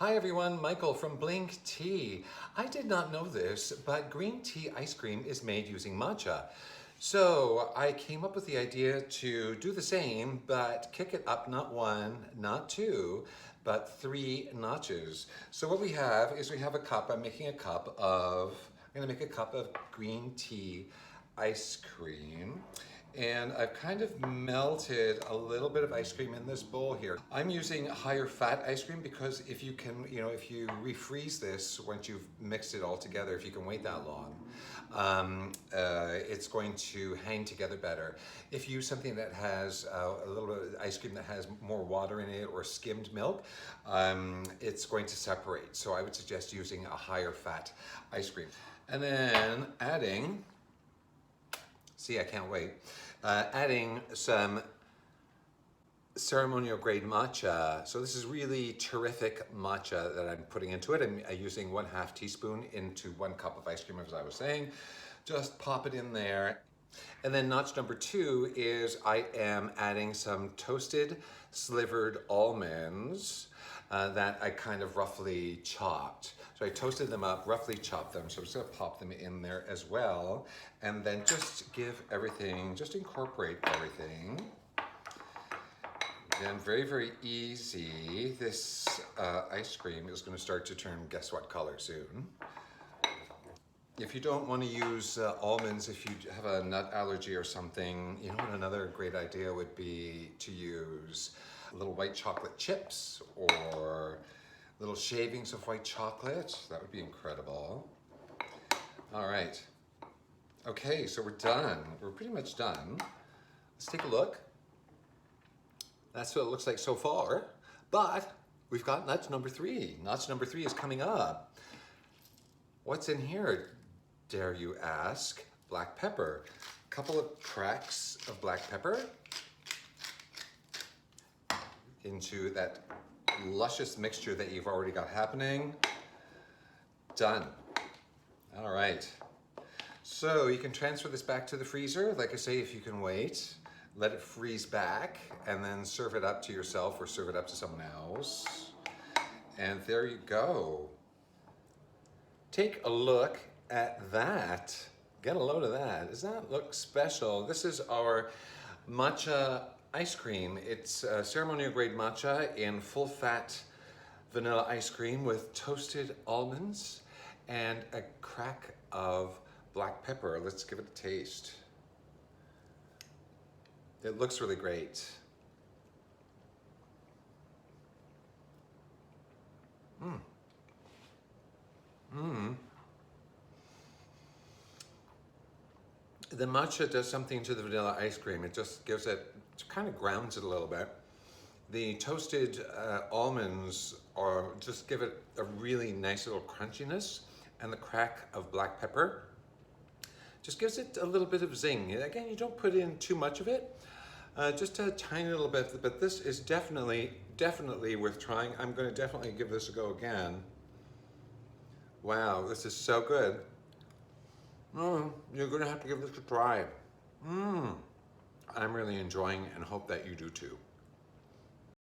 Hi everyone, Michael from Blink Tea. I did not know this, but green tea ice cream is made using matcha. So I came up with the idea to do the same, but kick it up not one, not two, but three notches. So what we have is we have a cup. I'm gonna make a cup of green tea ice cream. And I've kind of melted a little bit of ice cream in this bowl here. I'm using higher fat ice cream because if you can, if you refreeze this once you've mixed it all together, if you can wait that long, it's going to hang together better. If you use something that has a little bit of ice cream that has more water in it or skimmed milk, it's going to separate. So I would suggest using a higher fat ice cream. And then adding, I can't wait. Adding some Ceremonial Grade Matcha. So this is really terrific matcha that I'm putting into it. I'm using 1/2 teaspoon into 1 cup of ice cream, as I was saying. Just pop it in there. And then notch number 2 is I am adding some toasted slivered almonds that I kind of roughly chopped. So I toasted them up, roughly chopped them, so I'm just gonna pop them in there as well. And then just give everything, just incorporate everything. Again, very, very easy. This ice cream is gonna start to turn, guess what color soon. If you don't want to use almonds, if you have a nut allergy or something, you know what another great idea would be to use little white chocolate chips or little shavings of white chocolate. That would be incredible. All right. Okay, so we're done. We're pretty much done. Let's take a look. That's what it looks like so far. But we've got notch number 3. Notch number 3 is coming up. What's in here, dare you ask? Black pepper. A couple of cracks of black pepper into that luscious mixture that you've already got happening. Done. All right. So you can transfer this back to the freezer. Like I say, if you can wait, let it freeze back and then serve it up to yourself or serve it up to someone else. And there you go. Take a look at that. Get a load of that. Does that look special? This is our matcha ice cream. It's Ceremonial Grade Matcha in full fat vanilla ice cream with toasted almonds and a crack of black pepper. Let's give it a taste. It looks really great. The matcha does something to the vanilla ice cream. It just gives it, kind of grounds it a little bit. The toasted almonds just give it a really nice little crunchiness, and the crack of black pepper just gives it a little bit of zing. Again, you don't put in too much of it, just a tiny little bit, but this is definitely worth trying. I'm gonna definitely give this a go again. Wow, this is so good. You're gonna have to give this a try. I'm really enjoying and hope that you do too.